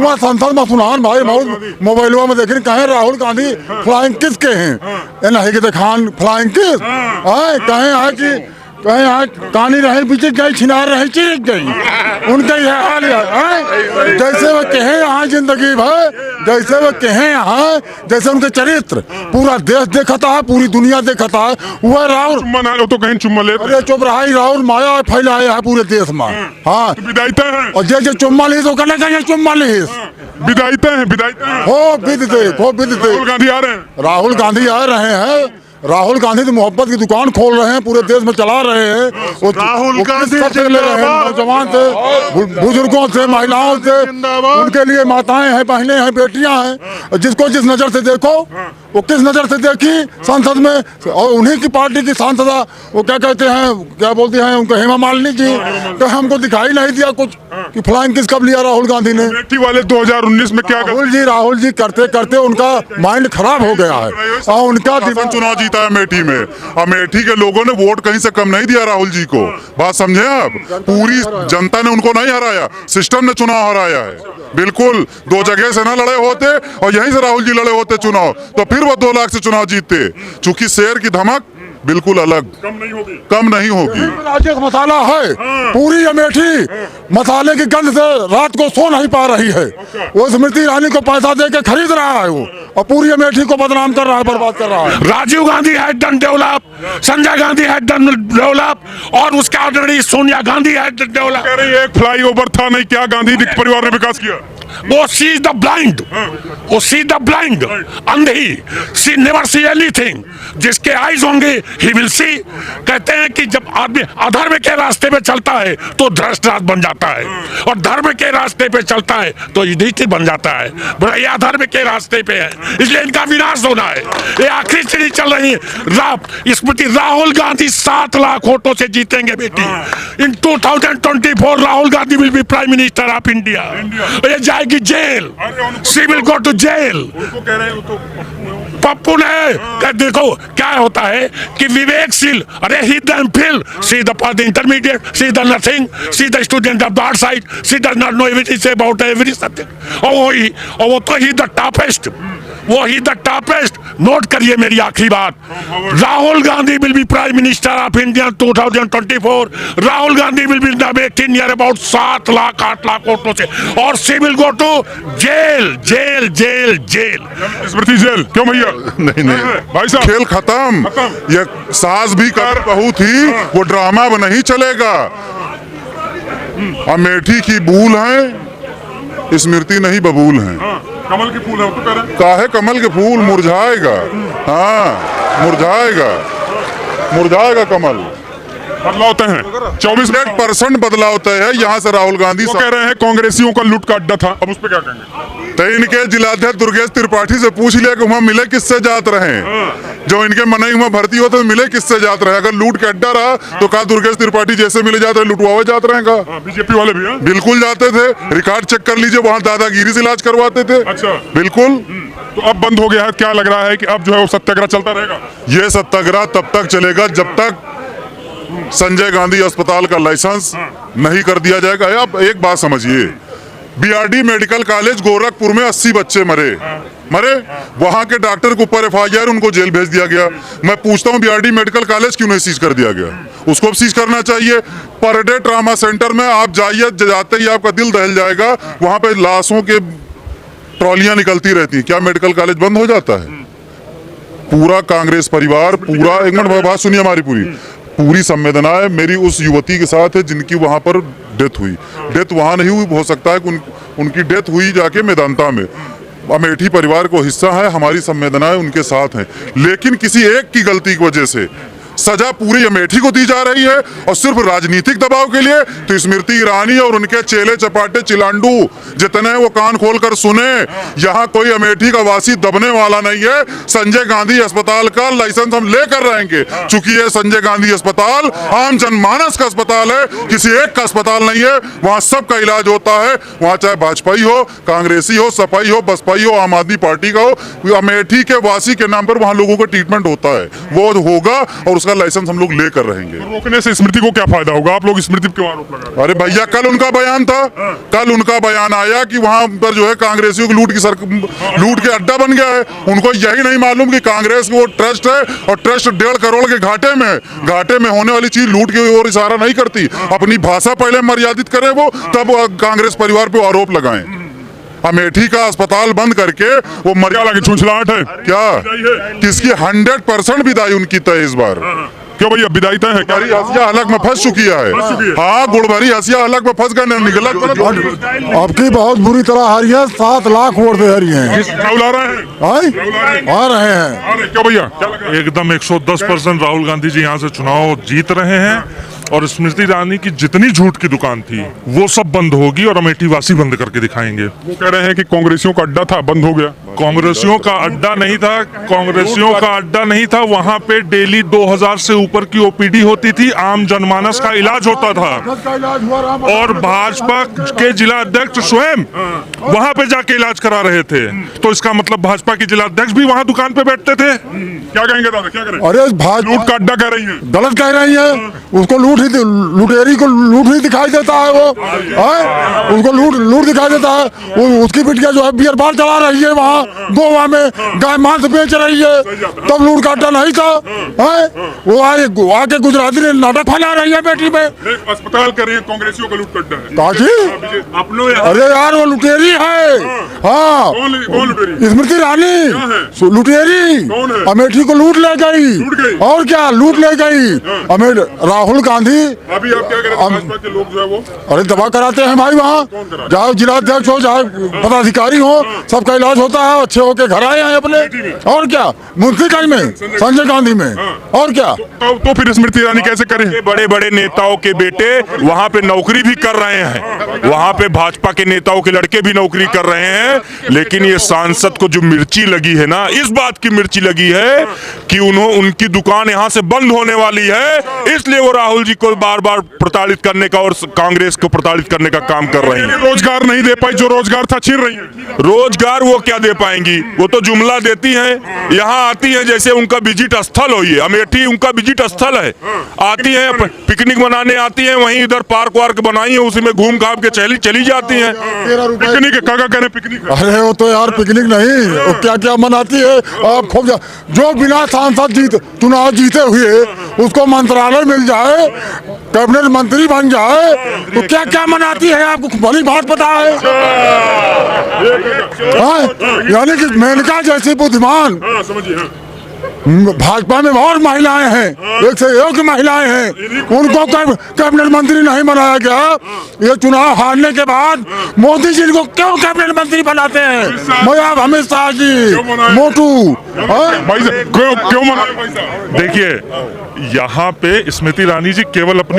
वहाँ संसद में सुनान भाई मोबाइलों में देख कहे राहुल गांधी फ्लाइंग किस के हैं नहीं कि खान फ्लाइंग किस कहे है कि कहे यहाँ कहानी रहे बीच गई छिनार रहे चिरक गई उनका यह हाल है। जैसे वो कहे यहाँ जिंदगी भर जैसे वो कहे यहाँ जैसे उनके चरित्र पूरा देश देखता है पूरी दुनिया देखता है वह राहुल तो कहीं चुम्मा ले अरे चुप रहा राहुल माया फैलाया है पूरे देश में। हाँ विदायता है और जैसे चुम्मा ली तो कहना चाहिए चुम्मा ली विदायता है हो विद दे राहुल गांधी आ रहे हैं राहुल गांधी आ रहे हैं। राहुल गांधी तो मोहब्बत की दुकान खोल रहे हैं पूरे देश में चला रहे हैं। राहुल गांधी ले रहे हैं नौजवान से बुजुर्गों से महिलाओं से उनके लिए माताएं हैं बहनें हैं बेटियां हैं जिसको जिस नजर से देखो वो किस नजर से देखी संसद में और उन्हीं की पार्टी की सांसदा वो क्या कहते हैं क्या बोलते हैं उनको हेमा मालिनी जी तो हमको दिखाई नहीं दिया कुछ कि फ्लाइंग किस कब लिया राहुल गांधी ने अमेठी वाले 2019 में क्या राहुल जी करते करते उनका माइंड खराब हो गया है और उनका चुनाव जीता है अमेठी में। अमेठी के लोगों ने वोट कहीं से कम नहीं दिया राहुल जी को बात समझे आप पूरी जनता ने उनको नहीं हराया सिस्टम ने चुनाव हराया है। बिल्कुल 2 जगह से ना लड़े होते और यहीं से राहुल जी लड़े होते चुनाव तो फिर वो 2 लाख से चुनाव जीतते। चूंकि शेर की धमक बिल्कुल अलग कम नहीं होगी। राज्य का मसाला है पूरी अमेठी मसाले की गंध से रात को सो नहीं पा रही है। वो स्मृति ईरानी को पैसा दे के खरीद रहा है वो और पूरी अमेठी को बदनाम कर रहा है बर्बाद कर रहा है। Rajiv Gandhi had done develop Sanjay Gandhi had done develop और उसके already Sonia Gandhi had develop. एक फ्लाईओवर था नहीं क्या गांधी परिवार ने विकास किया वो सी द ब्लाइंड वो सी द ब्लाइंड अंधी सी नेवर सी एनीथिंग जिसके आईज होंगे ही विल सी। कहते हैं कि जब आदमी अधर्म के रास्ते पे चलता है तो भ्रष्टाचार बन जाता है और धर्म के रास्ते पे चलता है तो युधिष्ठिर बन जाता है। बड़ा ये अधर्म के रास्ते पे है इसलिए इनका विनाश होना है। ये आखिरी सीढ़ी चल रही है स्मृति राहुल गांधी 7 लाख वोटों से जीतेंगे बेटी। In 2024 Rahul Gandhi will be prime minister of India. ये जाएगी jail she will go to jail. Pappu ने देखो क्या होता है कि विवेकशील अरे he the fill she the for the intermediate she the nothing she the student of the art side she does not know everything about every subject और वो तो ही द टॉपेस्ट वो ही द टॉपेस्ट। नोट करिए मेरी आखिरी बात Rahul Gandhi will be prime minister of India 2024। Rahul Gandhi will be elected near about 7 lakh 8 lakh वोटों से और she will go to jail jail jail jail. Smriti jail क्यों भैया नहीं भाई साहब खेल खत्म। ये सास भी कर बहू थी वो ड्रामा अब नहीं चलेगा। अमेठी की भूल है स्मृति नहीं बबूल है। कमल के फूल है तो कह रहे काहे कमल के फूल मुरझाएगा। हाँ मुरझाएगा कमल। बदलाव तय है 24% बदलाव तय है। यहाँ से राहुल गांधी कह रहे हैं कांग्रेसियों का लूट का अड्डा था अब उस पर क्या कहेंगे। तो इनके जिलाध्यक्ष दुर्गेश त्रिपाठी से पूछ लिया कि वहाँ मिले किससे जात रहे जो इनके मनई हुआ भर्ती होते तो मिले किससे जात रहे। अगर लूट का अड्डा रहा तो कहा दुर्गेश त्रिपाठी जैसे मिले जाते रहे लुटवावे जाते रहेगा। बीजेपी वाले भी बिल्कुल जाते थे रिकॉर्ड चेक कर लीजिए वहाँ दादागिरी से इलाज करवाते थे। अच्छा बिल्कुल। तो अब बंद हो गया है क्या लग रहा है कि अब जो है वो सत्याग्रह चलता रहेगा। ये सत्याग्रह तब तक चलेगा जब तक संजय गांधी अस्पताल का लाइसेंस नहीं कर दिया जाएगा। अब एक बात समझिए बीआरडी मेडिकल कॉलेज गोरखपुर में 80 बच्चे मरे वहां के डॉक्टर के ऊपर FIR उनको जेल भेज दिया गया। मैं पूछता हूं बीआरडी मेडिकल कॉलेज क्यों नहीं सीज कर दिया गया। उसको सीज करना चाहिए। पर डे ट्रामा सेंटर में आप जाइए जाते ही आपका दिल दहल जाएगा। वहां पे लाशों के ट्रॉलियां निकलती रहती हैं। क्या मेडिकल कॉलेज बंद हो जाता है। पूरा कांग्रेस परिवार पूरा एक मिनट बात सुनिए हमारी पूरी संवेदनाएं मेरी उस युवती के साथ है जिनकी वहां पर डेथ हुई। डेथ वहां नहीं हुई हो सकता है कि उनकी डेथ हुई जाके मेदांता में। अमेठी परिवार को हिस्सा है हमारी संवेदनाएं उनके साथ हैं। लेकिन किसी एक की गलती की वजह से सजा पूरी अमेठी को दी जा रही है और सिर्फ राजनीतिक दबाव के लिए। तो स्मृति ईरानी और उनके चेले चपाटे चिलांडू जितने वो कान खोलकर सुने यहाँ कोई अमेठी का वासी दबने वाला नहीं है। संजय गांधी अस्पताल का लाइसेंस हम लेकर रहेंगे। चूंकि ये संजय गांधी अस्पताल आम जनमानस का अस्पताल है किसी एक का अस्पताल नहीं है। वहाँ सबका इलाज होता है। वहाँ चाहे भाजपाई हो कांग्रेसी हो सपाई हो बसपाई हो आम आदमी पार्टी का हो अमेठी के वासी के नाम पर वहाँ लोगों का ट्रीटमेंट होता है वो होगा और उसका लाइसेंस हम लोग लेकर रहेंगे। रोकने से स्मृति को क्या फायदा होगा? आप लोग स्मृति पे क्यों आरोप लगा रहे हैं? अरे भैया, कल उनका बयान था, कल उनका बयान आया कि वहां पर जो है कांग्रेसियों की लूट के अड्डा बन गया है। उनको यही नहीं मालूम कि कांग्रेस वो ट्रस्ट है और ट्रस्ट 1.5 करोड़ के घाटे में है। घाटे में होने वाली चीज लूट की ओर इशारा नहीं करती। अपनी भाषा पहले मर्यादित करें वो, तब कांग्रेस परिवार पे आरोप लगाएं। अमेठी का अस्पताल बंद करके वो क्या लगे, छुछलाहट है क्या किसकी 100% विदाई उनकी तय इस बार। क्यों भैया, विदाई तय है क्या? गुड़भरी हसिया हलक में फंस चुकी है। हाँ, गुड़भरी हसिया हलक में फंस गए, निगलत अब की बहुत बुरी तरह हारी है। 7 लाख वोट से हारी हैं। राहुल आ रहे हैं? आ रहे हैं। क्यों भैया, क्या लग रहा है? एकदम 110% राहुल गांधी जी यहाँ से चुनाव जीत रहे हैं और स्मृति ईरानी की जितनी झूठ की दुकान थी वो सब बंद होगी और अमेठी वासी बंद करके दिखाएंगे। वो कह रहे हैं कि कांग्रेसियों का अड्डा था, बंद हो गया। कांग्रेसियों का अड्डा नहीं था, कांग्रेसियों का अड्डा नहीं था। वहां पे डेली 2000 से ऊपर की ओपीडी होती थी, आम जनमानस का इलाज होता था और भाजपा के जिला अध्यक्ष स्वयं वहां पे जाके इलाज करा रहे थे। तो इसका मतलब भाजपा के जिला अध्यक्ष भी वहां दुकान पे बैठते थे। क्या कहेंगे दादा, क्या करें? अरे लूट का अड्डा कह रही है। गलत कह रही है। उसको लुटेरी को लूट ही दिखाई देता है। वो उसको लूट दिखाई देता है। वो उसकी बिटिया जो है बियर बार चला रही है वहाँ गोवा में, गाय मांस बेच रही है, तब लूट का अड्डा नहीं था। वो आके गुजराती ने नाटक फैला रही है बेटी में। अस्पताल कर रही है, कांग्रेसियों का लूट का अड्डा है। काजी, अरे यार वो लुटेरी है। हाँ, कौन लुटेरी? स्मृति ईरानी लुटेरी अमेठी को लूट ले गई। और क्या लूट ले गई। राहुल गांधी अभी आप क्या करें? भाजपा के लोग जो है वो अरे दवा कराते हैं भाई वहाँ, चाहे जिलाध्यक्ष हो चाहे पदाधिकारी हो, सबका इलाज होता है। अच्छे होके घर आए हैं अपने। और क्या, मुंशीगंज में, संजय गांधी में। और क्या, तो फिर स्मृति ईरानी कैसे करें? बड़े बड़े नेताओं के बेटे वहां पे नौकरी भी कर रहे हैं, वहां पे भाजपा के नेताओं के लड़के भी नौकरी कर रहे हैं। लेकिन ये सांसद को जो मिर्ची लगी है ना, इस बात की मिर्ची लगी है कि उनकी दुकान यहाँ से बंद होने वाली है, इसलिए वो राहुल जी को बार बार प्रताड़ित करने का और कांग्रेस को प्रताड़ित करने का काम कर रही हैं। रोजगार नहीं दे पाई, जो रोजगार था छीन रही है। रोजगार वो क्या दे पाएंगी? वो तो जुमला देती हैं, यहाँ आती हैं जैसे उनका विजिट स्थल हो। ये अमेठी उनका विजिट स्थल है। आती हैं, पिकनिक मनाने आती हैं, वहीं इधर पार्क वार्क बनाई है, उसी में घूम घाम के चली जाती हैं। पिकनिक काका कह रहे पिकनिक। अरे वो तो यार पिकनिक नहीं, वो क्या क्या मनाती है आप खूब। जो बिना सांसद चुनाव जीते हुए उसको मंत्रालय मिल जाए, कैबिनेट मंत्री बन जाए, तो क्या क्या मनाती है आपको भली बात पता है। यानी कि मेनका जैसी बुद्धिमान भाजपा में और महिलाएं हैं, एक से एक महिलाएं हैं, उनको कैबिनेट मंत्री नहीं बनाया गया। ये चुनाव हारने के बाद मोदी जी को क्यों कैबिनेट मंत्री बनाते हैं? मैं आप अमित शाह जी, मोटू क्यों मना? देखिए, यहाँ पे स्मृति ईरानी जी केवल अपनी